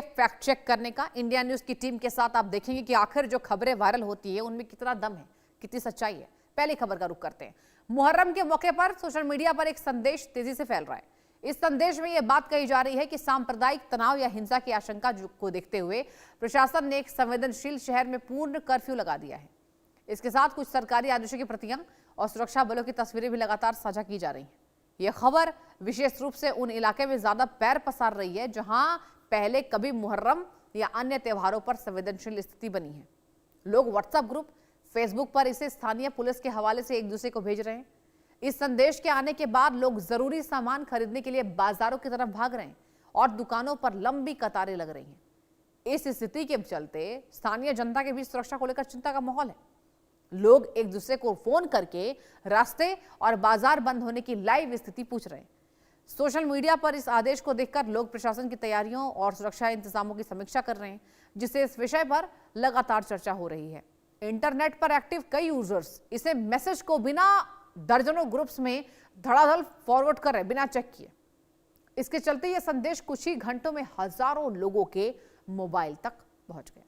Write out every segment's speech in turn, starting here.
Fact check करने का India news की टीम के साथ आप देखेंगे कि आखिर जो खबरें वायरल होती है उनमें कितना दम है, कितनी सच्चाई है। पहली खबर का रुख करते हैं। मुहर्रम के मौके पर सोशल मीडिया पर एक संदेश तेजी से फैल रहा है। इस संदेश में यह बात कही जा रही है कि सांप्रदायिक तनाव या हिंसा की आशंका को देखते हुए प्रशासन ने एक संवेदनशील शहर में पूर्ण कर्फ्यू लगा दिया है। इसके साथ कुछ सरकारी आदेशों की प्रतियां और सुरक्षा बलों की तस्वीरें भी लगातार साझा की जा रही हैं। यह खबर विशेष रूप से उन इलाके में ज्यादा पैर पसार रही है जहां पहले कभी मुहर्रम या अन्य त्योहारों पर संवेदनशील स्थिति बनी है। लोग व्हाट्सएप ग्रुप, फेसबुक पर इसे स्थानीय पुलिस के हवाले से एक दूसरे को भेज रहे हैं। इस संदेश के आने के बाद लोग जरूरी सामान खरीदने के लिए बाजारों की तरफ भाग रहे हैं और दुकानों पर लंबी कतारें लग रही हैं। इस स्थिति के चलते स्थानीय जनता के बीच सुरक्षा को लेकर चिंता का माहौल है। लोग एक दूसरे को फोन करके रास्ते और बाजार बंद होने की लाइव स्थिति पूछ रहे हैं। सोशल मीडिया पर इस आदेश को देखकर लोग प्रशासन की तैयारियों और सुरक्षा इंतजामों की समीक्षा कर रहे हैं, जिससे इस विषय पर लगातार चर्चा हो रही है। इंटरनेट पर एक्टिव कई यूजर्स इसे मैसेज को बिना दर्जनों ग्रुप्स में धड़ाधड़ फॉरवर्ड कर रहे बिना चेक किए। इसके चलते यह संदेश कुछ ही घंटों में हजारों लोगों के मोबाइल तक पहुंच गया।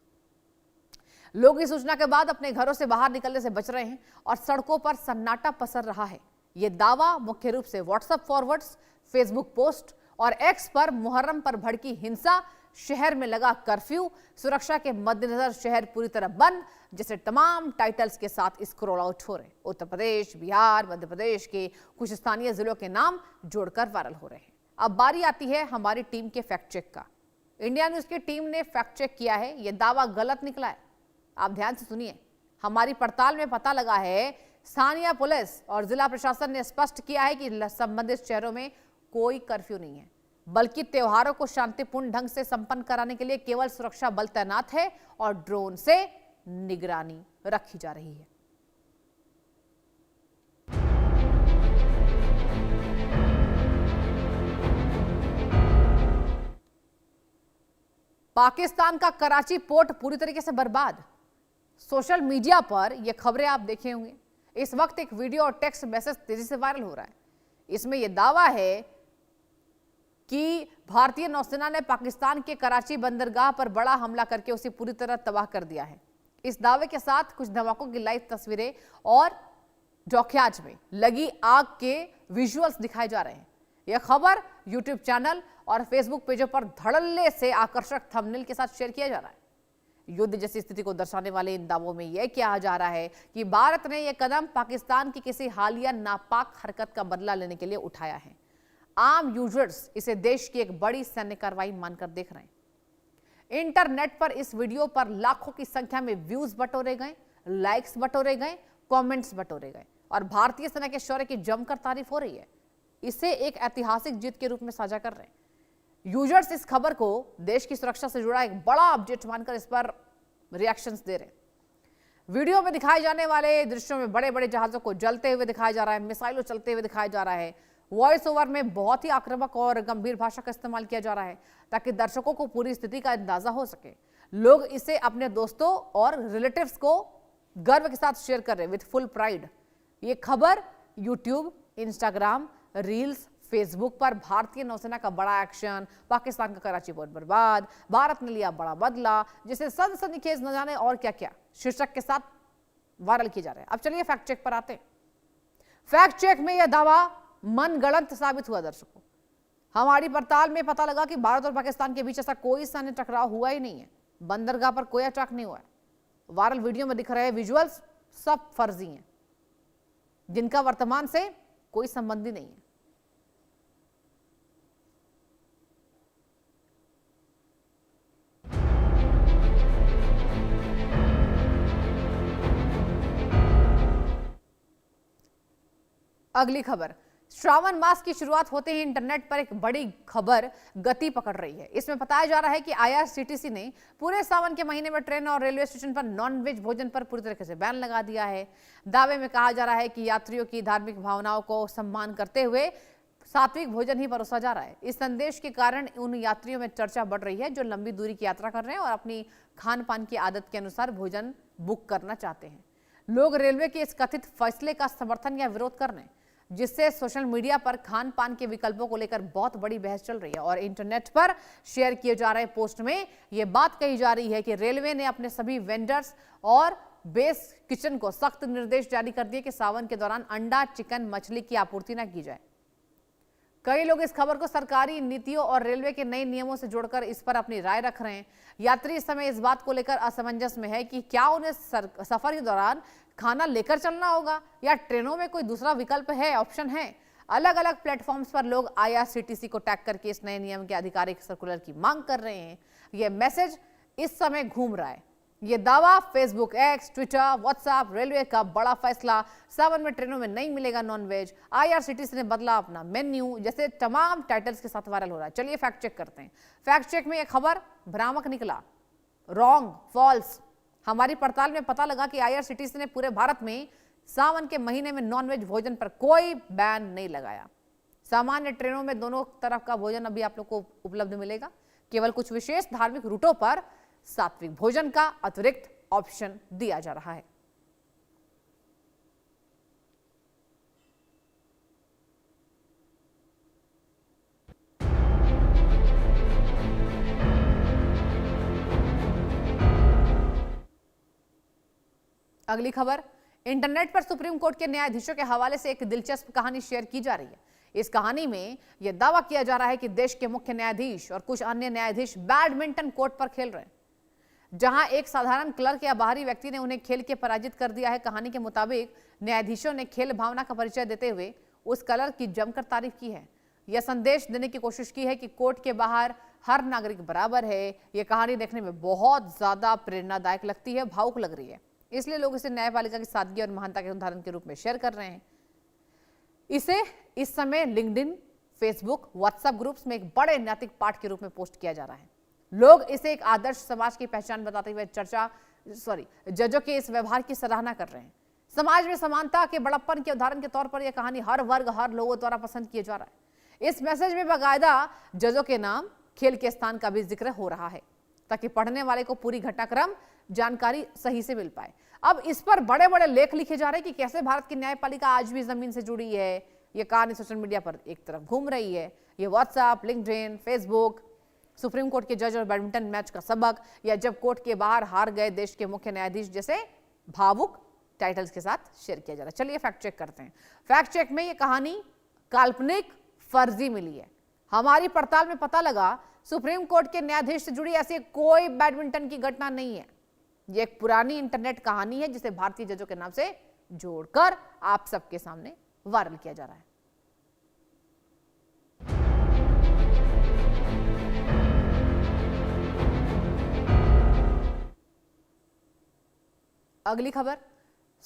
लोग इस सूचना के बाद अपने घरों से बाहर निकलने से बच रहे हैं और सड़कों पर सन्नाटा पसर रहा है। यह दावा मुख्य रूप से व्हाट्सएप फॉरवर्ड्स, फेसबुक पोस्ट और एक्स पर मुहर्रम पर भड़की हिंसा, शहर में लगा कर्फ्यू, सुरक्षा के मद्देनजर शहर पूरी तरह बंद जैसे तमाम टाइटल्स के साथ स्क्रॉल आउट हो रहे। उत्तर प्रदेश, बिहार, मध्य प्रदेश के कुछ स्थानीय जिलों के नाम जोड़कर वायरल हो रहे हैं। अब बारी आती है हमारी टीम के फैक्ट चेक का। इंडिया न्यूज की टीम ने फैक्ट चेक किया है, यह दावा गलत निकला है। आप ध्यान से सुनिए। हमारी पड़ताल में पता लगा है स्थानीय पुलिस और जिला प्रशासन ने स्पष्ट किया है कि संबंधित शहरों में कोई कर्फ्यू नहीं है, बल्कि त्योहारों को शांतिपूर्ण ढंग से संपन्न कराने के लिए केवल सुरक्षा बल तैनात है और ड्रोन से निगरानी रखी जा रही है। पाकिस्तान का कराची पोर्ट पूरी तरीके से बर्बाद। सोशल मीडिया पर यह खबरें आप देखे होंगे। इस वक्त एक वीडियो और टेक्स्ट मैसेज तेजी से वायरल हो रहा है। इसमें यह दावा है कि भारतीय नौसेना ने पाकिस्तान के कराची बंदरगाह पर बड़ा हमला करके उसे पूरी तरह तबाह कर दिया है। इस दावे के साथ कुछ धमाकों की लाइव तस्वीरें और डॉकयार्ड में लगी आग के विजुअल्स दिखाए जा रहे हैं। यह खबर यूट्यूब चैनल और फेसबुक पेजों पर धड़ल्ले से आकर्षक थंबनेल के साथ शेयर किया जा रहा है। युद्ध जैसी स्थिति को दर्शाने वाले इन दावों में यह कहा जा रहा है कि भारत ने यह कदम पाकिस्तान की किसी हालिया नापाक हरकत का बदला लेने के लिए उठाया है। आम यूजर्स इसे देश की एक बड़ी सैन्य कार्रवाई मानकर देख रहे हैं। इंटरनेट पर इस वीडियो पर लाखों की संख्या में व्यूज बटोरे गए, लाइक्स बटोरे गए, कमेंट्स बटोरे गए और भारतीय सेना के शौर्य की जमकर तारीफ हो रही है। इसे एक ऐतिहासिक जीत के रूप में साझा कर रहे हैं। यूजर्स इस खबर को देश की सुरक्षा से जुड़ा एक बड़ा अपडेट मानकर इस पर रिएक्शंस दे रहे हैं। वीडियो में दिखाए जाने वाले दृश्यों में बड़े बड़े जहाजों को जलते हुए दिखाया जा रहा है, मिसाइलों चलते हुए दिखाया जा रहा है। वॉइस ओवर में बहुत ही आक्रामक और गंभीर भाषा का इस्तेमाल किया जा रहा है ताकि दर्शकों को पूरी स्थिति का अंदाजा हो सके। लोग इसे अपने दोस्तों और रिलेटिव्स को गर्व के साथ शेयर कर रहे हैं विद फुल प्राइड। ये खबर यूट्यूब, इंस्टाग्राम, रील्स, फेसबुक पर भारतीय नौसेना का बड़ा एक्शन, पाकिस्तान का कराची पोर्ट बर्बाद, भारत ने लिया बड़ा बदला, जिसे सनसनीखेज न जाने और क्या क्या शीर्षक के साथ वायरल किए जा रहे हैं। अब चलिए फैक्ट चेक पर आते हैं। फैक्ट चेक में यह दावा मनगढ़ंत साबित हुआ। दर्शकों, हमारी पड़ताल में पता लगा कि भारत और पाकिस्तान के बीच ऐसा कोई सैन्य टकराव हुआ ही नहीं है। बंदरगाह पर कोई अटैक नहीं हुआ है। वायरल वीडियो में दिख रहे विजुअल्स सब फर्जी हैं, जिनका वर्तमान से कोई संबंध ही नहीं है। अगली खबर, श्रावण मास की शुरुआत होते ही इंटरनेट पर एक बड़ी खबर गति पकड़ रही है। इसमें बताया जा रहा है कि आईआरसीटीसी ने पूरे सावन के महीने में ट्रेन और रेलवे स्टेशन पर नॉनवेज भोजन पर पूरी तरीके से बैन लगा दिया है। दावे में कहा जा रहा है कि यात्रियों की धार्मिक भावनाओं को सम्मान करते हुए सात्विक भोजन ही परोसा जा रहा है। इस संदेश के कारण उन यात्रियों में चर्चा बढ़ रही है जो लंबी दूरी की यात्रा कर रहे हैं और अपनी खान पान की आदत के अनुसार भोजन बुक करना चाहते हैं। लोग रेलवे के इस कथित फैसले का समर्थन या विरोध कर रहे हैं। जिससे सोशल मीडिया पर खान पान के विकल्पों को लेकर बहुत बड़ी बहस चल रही है। और इंटरनेट पर शेयर किए जा रहे पोस्ट में यह बात कही जा रही है कि रेलवे ने अपने सभी वेंडर्स और बेस किचन को सख्त निर्देश जारी कर दिए कि सावन के दौरान अंडा, चिकन, मछली की आपूर्ति न की जाए। कई लोग इस खबर को सरकारी नीतियों और रेलवे के नए नियमों से जोड़कर इस पर अपनी राय रख रहे हैं। यात्री इस समय इस बात को लेकर असमंजस में है कि क्या उन्हें सफर के दौरान खाना लेकर चलना होगा या ट्रेनों में कोई दूसरा विकल्प है, ऑप्शन है। अलग अलग प्लेटफॉर्म्स पर लोग IRCTC को टैग करके इस नए नियम के आधिकारिक सर्कुलर की मांग कर रहे हैं। यह मैसेज इस समय घूम रहा है। ये दावा Facebook, x, Twitter, WhatsApp, railway का बड़ा फैसला, सावन में ट्रेनों में नहीं मिलेगा नॉनवेज, IRCTC ने बदला अपना मेन्यू, जैसे तमाम टाइटल्स के साथ वायरल हो रहा है। चलिए फैक्ट चेक करते हैं। फैक्ट चेक में यह खबर भ्रामक निकला, रॉन्ग, फॉल्स। हमारी पड़ताल में पता लगा कि IRCTC ने पूरे भारत में सावन के महीने में नॉनवेज भोजन पर कोई बैन नहीं लगाया। सामान्य ट्रेनों में दोनों तरफ का भोजन अभी आप लोग को उपलब्ध मिलेगा। केवल कुछ विशेष धार्मिक रूटों पर सात्विक भोजन का अतिरिक्त ऑप्शन दिया जा रहा है। अगली खबर, इंटरनेट पर सुप्रीम कोर्ट के न्यायाधीशों के हवाले से एक दिलचस्प कहानी शेयर की जा रही है। इस कहानी में यह दावा किया जा रहा है कि देश के मुख्य न्यायाधीश और कुछ अन्य न्यायाधीश बैडमिंटन कोर्ट पर खेल रहे हैं, जहां एक साधारण क्लर्क या बाहरी व्यक्ति ने उन्हें खेल के पराजित कर दिया है। कहानी के मुताबिक न्यायाधीशों ने खेल भावना का परिचय देते हुए उस क्लर्क की जमकर तारीफ की है। यह संदेश देने की कोशिश की है कि कोर्ट के बाहर हर नागरिक बराबर है। यह कहानी देखने में बहुत ज्यादा प्रेरणादायक लगती है, भावुक लग रही है, इसलिए लोग इसे न्यायपालिका की सादगी और महानता के उदाहरण के रूप में शेयर कर रहे हैं। इसे इस समय लिंक्डइन, फेसबुक, व्हाट्सएप ग्रुप्स में एक बड़े नैतिक पाठ के रूप में पोस्ट किया जा रहा है। लोग इसे एक आदर्श समाज की पहचान बताते हुए जजों के इस व्यवहार की सराहना कर रहे हैं। समाज में समानता के बड़प्पन के उदाहरण के तौर पर यह कहानी हर वर्ग, हर लोगों द्वारा पसंद किया जा रहा है। इस मैसेज में बाकायदा जजों के नाम, खेल के स्थान का भी जिक्र हो रहा है, ताकि पढ़ने वाले को पूरी घटनाक्रम जानकारी सही से मिल पाए। अब इस पर बड़े बड़े लेख लिखे जा रहे हैं कि कैसे भारत की न्यायपालिका आज भी जमीन से जुड़ी है। यह कहानी सोशल मीडिया पर एक तरफ घूम रही है। ये WhatsApp, LinkedIn, Facebook, supreme court के जज और बैडमिंटन मैच का सबक, या जब कोर्ट के बाहर हार गए देश के मुख्य न्यायाधीश जैसे भावुक टाइटल्स के साथ शेयर किया जा रहा है। चलिए फैक्ट चेक करते हैं। फैक्ट चेक में यह कहानी काल्पनिक, फर्जी मिली है। हमारी पड़ताल में पता लगा सुप्रीम कोर्ट के न्यायाधीश से जुड़ी ऐसी कोई बैडमिंटन की घटना नहीं है। यह एक पुरानी इंटरनेट कहानी है जिसे भारतीय जजों के नाम से जोड़कर आप सबके सामने वायरल किया जा रहा है। अगली खबर,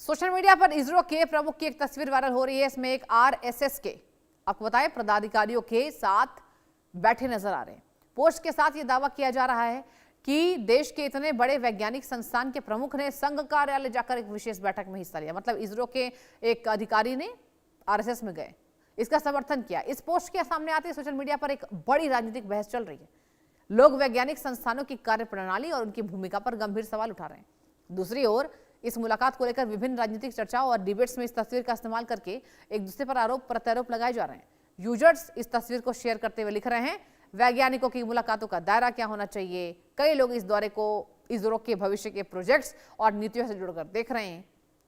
सोशल मीडिया पर इसरो के प्रमुख की एक तस्वीर वायरल हो रही है। इसमें एक RSS के, आपको बताएं, पदाधिकारियों के साथ बैठे नजर आ रहे हैं। पोस्ट के साथ यह दावा किया जा रहा है कि देश के इतने बड़े वैज्ञानिक संस्थान के प्रमुख ने संघ कार्यालय जाकर एक विशेष बैठक में हिस्सा लिया। मतलब इसरो के एक अधिकारी ने RSS में गए, इसका समर्थन किया। इस पोस्ट के सामने आते ही सोशल मीडिया पर एक बड़ी राजनीतिक बहस चल रही है। लोग वैज्ञानिक संस्थानों की कार्यप्रणाली और उनकी भूमिका पर गंभीर सवाल उठा रहे हैं। दूसरी ओर इस मुलाकात को लेकर विभिन्न राजनीतिक चर्चाओं और डिबेट्स में इस तस्वीर का इस्तेमाल करके एक दूसरे पर आरोप प्रत्यारोप लगाए जा रहे हैं। यूजर्स इस तस्वीर को शेयर करते हुए लिख रहे हैं, वैज्ञानिकों की मुलाकातों का दायरा क्या होना चाहिए। कई लोग इस दौरे को इसरो के भविष्य के प्रोजेक्ट्स और नीतियों से जुड़कर देख रहे हैं।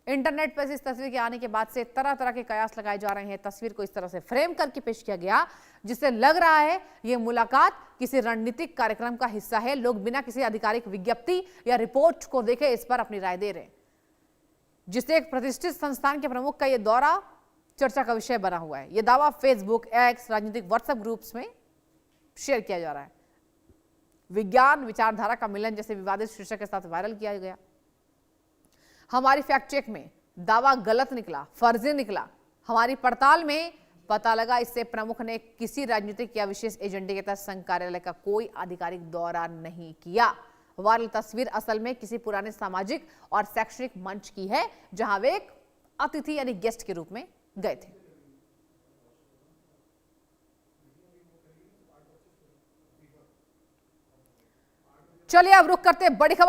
इंटरनेट पर इस तस्वीर के आने के बाद से तरह तरह के कयास लगाए जा रहे हैं। तस्वीर को इस तरह से फ्रेम करके पेश किया गया जिससे लग रहा है यह मुलाकात किसी रणनीतिक कार्यक्रम का हिस्सा है। लोग बिना किसी आधिकारिक विज्ञप्ति या रिपोर्ट को देखे इस पर अपनी राय दे रहे हैं, जिससे एक प्रतिष्ठित संस्थान के प्रमुख का यह दौरा चर्चा का विषय बना हुआ है। यह दावा फेसबुक, एक्स, राजनीतिक व्हाट्सएप ग्रुप्स में शेयर किया जा रहा है। विज्ञान विचारधारा का मिलन जैसे विवादित शीर्षक के साथ वायरल किया गया। हमारी फैक्ट चेक में दावा गलत निकला, फर्जी निकला। हमारी पड़ताल में पता लगा इससे प्रमुख ने किसी राजनीतिक या विशेष एजेंडे के तहत संघ कार्यालय का कोई आधिकारिक दौरा नहीं किया। वायरल तस्वीर असल में किसी पुराने सामाजिक और शैक्षणिक मंच की है जहां वे एक अतिथि यानी गेस्ट के रूप में गए थे। चलिए अब रुक करते हैं बड़ी खबर